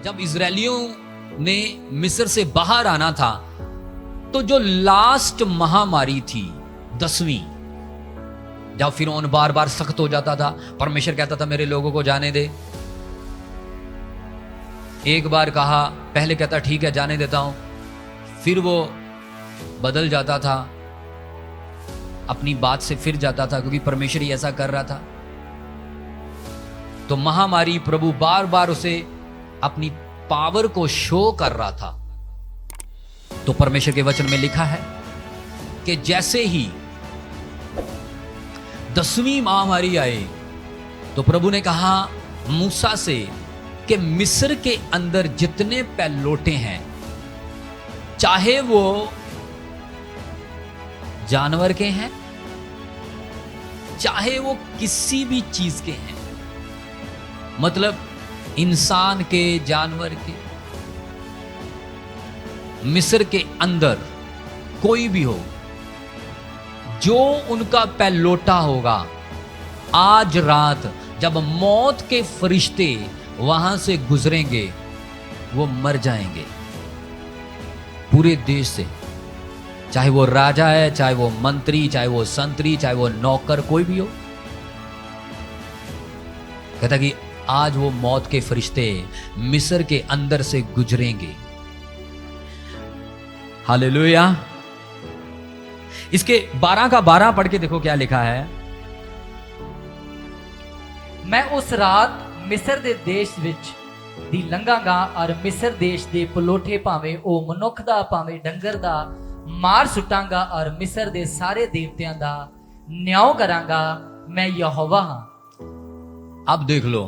जब इजरायलियों ने मिस्र से बाहर आना था तो जो लास्ट महामारी थी 10वीं, जब फिरौन बार बार सख्त हो जाता था, परमेश्वर कहता था मेरे लोगों को जाने दे। एक बार कहा, पहले कहता ठीक है जाने देता हूं, फिर वो बदल जाता था, अपनी बात से फिर जाता था क्योंकि परमेश्वर ही ऐसा कर रहा था। तो महामारी प्रभु बार बार उसे अपनी पावर को शो कर रहा था। तो परमेश्वर के वचन में लिखा है कि जैसे ही 10वीं महामारी आई तो प्रभु ने कहा मूसा से कि मिस्र के अंदर जितने पैलोटे हैं, चाहे वो जानवर के हैं चाहे वो किसी भी चीज के हैं, मतलब इंसान के, जानवर के, मिस्र के अंदर कोई भी हो, जो उनका पैलोटा होगा, आज रात जब मौत के फरिश्ते वहां से गुजरेंगे वो मर जाएंगे पूरे देश से, चाहे वो राजा है, चाहे वो मंत्री, चाहे वो संतरी, चाहे वो नौकर, कोई भी हो। कहता कि आज वो मौत के फरिश्ते मिस्र के अंदर से गुजरेंगे। हालेलुया। इसके 12 का 12 पढ़ के देखो क्या लिखा है। मैं उस रात मिस्र दे देश विच दी लंघांगा और मिस्र देश दे पलोठे भावें ओ मनुख दा भावें डंगर दा मार सुटांगा और मिस्र दे सारे देवतियां दा न्याय करांगा, मैं यहोवा हां। अब देख लो,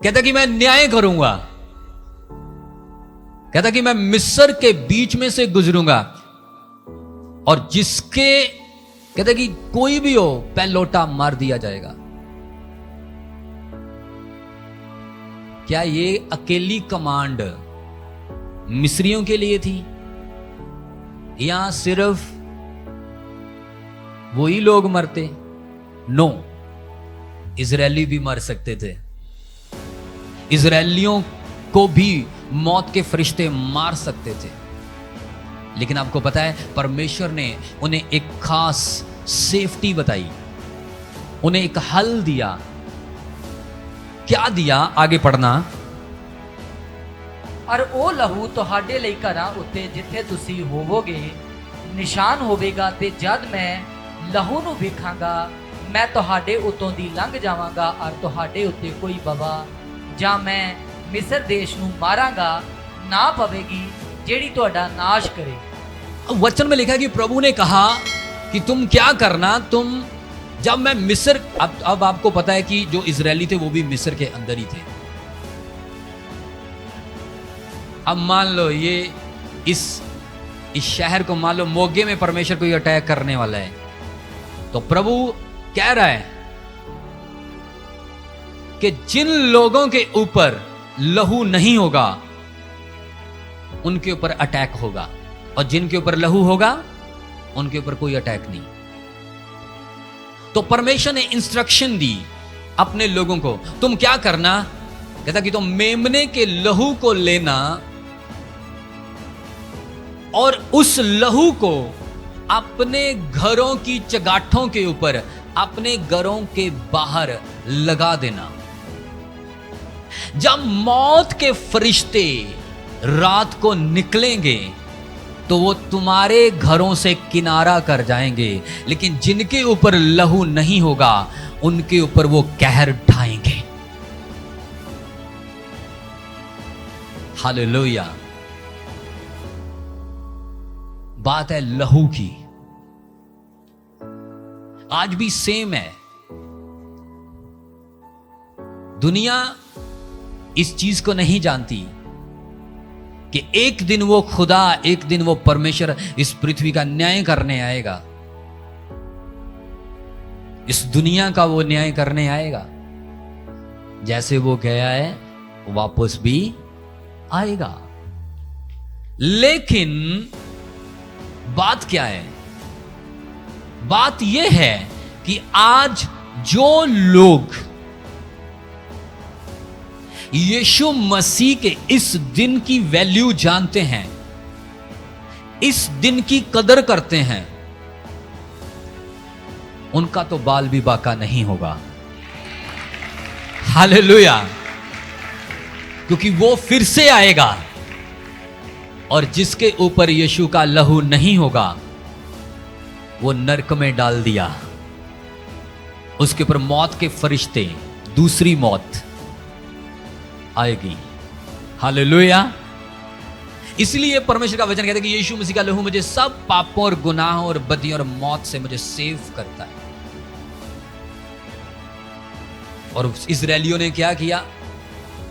कहता कि मैं न्याय करूंगा, कहता कि मैं मिस्र के बीच में से गुजरूंगा और जिसके, कहता कि कोई भी हो पैलोटा मार दिया जाएगा। क्या ये अकेली कमांड मिस्रियों के लिए थी या सिर्फ वही लोग मरते? नो, इजरायली भी मर सकते थे, इजरायलियों को भी मौत के फरिश्ते मार सकते थे। लेकिन आपको पता है परमेश्वर ने उन्हें एक खास सेफ्टी बताई, उन्हें एक हल दिया। क्या दिया? आगे पढ़ना। और ओ लहू तुहाडे लई घरां उत्ते जिथे तुसी होवोगे निशान होवेगा, ते जद मैं लहू नूं वेखांगा मैं तुहाडे उतों दी लंघ जावांगा और तुहाडे उत्ते कोई बवा जां मैं मिस्र देश नूं मारांगा ना पवेगी जेड़ी तुहाडा नाश करे। वचन में लिखा है कि प्रभु ने कहा कि तुम क्या करना, तुम जब मैं मिस्र, अब आपको पता है कि जो इजरायली थे वो भी मिस्र के अंदर ही थे। अब मान लो ये इस शहर को मान लो मोगे में परमेश्वर कोई अटैक करने वाला है, तो प्रभु कह रहा है कि जिन लोगों के ऊपर लहू नहीं होगा उनके ऊपर अटैक होगा, और जिनके ऊपर लहू होगा उनके ऊपर कोई अटैक नहीं। तो परमेश्वर ने इंस्ट्रक्शन दी अपने लोगों को, तुम क्या करना, कहता कि तुम मेमने के लहू को लेना और उस लहू को अपने घरों की चगाठों के ऊपर, अपने घरों के बाहर लगा देना। जब मौत के फरिश्ते रात को निकलेंगे तो वो तुम्हारे घरों से किनारा कर जाएंगे, लेकिन जिनके ऊपर लहू नहीं होगा उनके ऊपर वो कहर ढाएंगे। हालेलुया। बात है लहू की। आज भी सेम है। दुनिया इस चीज को नहीं जानती कि एक दिन वो खुदा, एक दिन वो परमेश्वर इस पृथ्वी का न्याय करने आएगा, इस दुनिया का वो न्याय करने आएगा। जैसे वो गया है वापस भी आएगा। लेकिन बात क्या है? बात यह है कि आज जो लोग यीशु मसीह के इस दिन की वैल्यू जानते हैं, इस दिन की कदर करते हैं, उनका तो बाल भी बाका नहीं होगा। हालेलुया। क्योंकि वो फिर से आएगा, और जिसके ऊपर यीशु का लहू नहीं होगा वो नरक में डाल दिया। उसके ऊपर मौत के फरिश्ते, दूसरी मौत आएगी। हालेलुया। इसलिए परमेश्वर का वचन कहता है कि यीशु मसीह का लहू मुझे सब पापों और गुनाहों और बदियों और मौत से मुझे सेव करता है। और इजरायलियों ने क्या किया?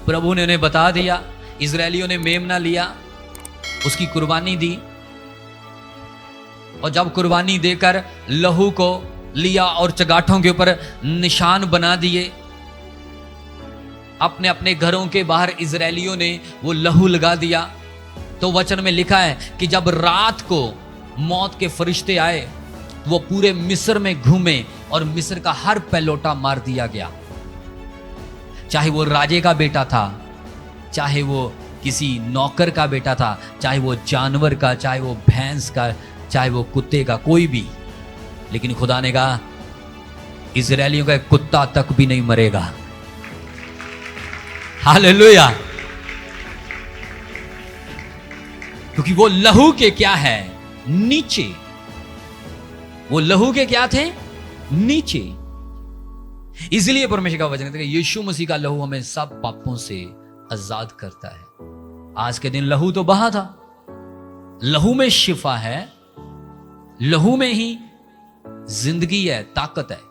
प्रभु ने उन्हें बता दिया। इजरायलियों ने मेमना लिया, उसकी कुर्बानी दी, और जब कुर्बानी देकर लहू को लिया और चगाठों के ऊपर निशान बना दिए, अपने अपने घरों के बाहर इजरायलियों ने वो लहू लगा दिया। तो वचन में लिखा है कि जब रात को मौत के फरिश्ते आए, वो पूरे मिस्र में घूमे और मिस्र का हर पहलौटा मार दिया गया। चाहे वो राजे का बेटा था, चाहे वो किसी नौकर का बेटा था, चाहे वो जानवर का, चाहे वो भैंस का, चाहे वो कुत्ते का, कोई भी। लेकिन खुदा ने कहा इजरायलियों का एक कुत्ता तक भी नहीं मरेगा। हालेलुया। क्योंकि वो लहू के क्या है? नीचे। वो लहू के क्या थे? नीचे। इसलिए परमेश्वर का वचन कहता है कि यीशु मसीह का लहू हमें सब पापों से आजाद करता है। आज के दिन लहू तो बहा था, लहू में शिफा है, लहू में ही जिंदगी है, ताकत है।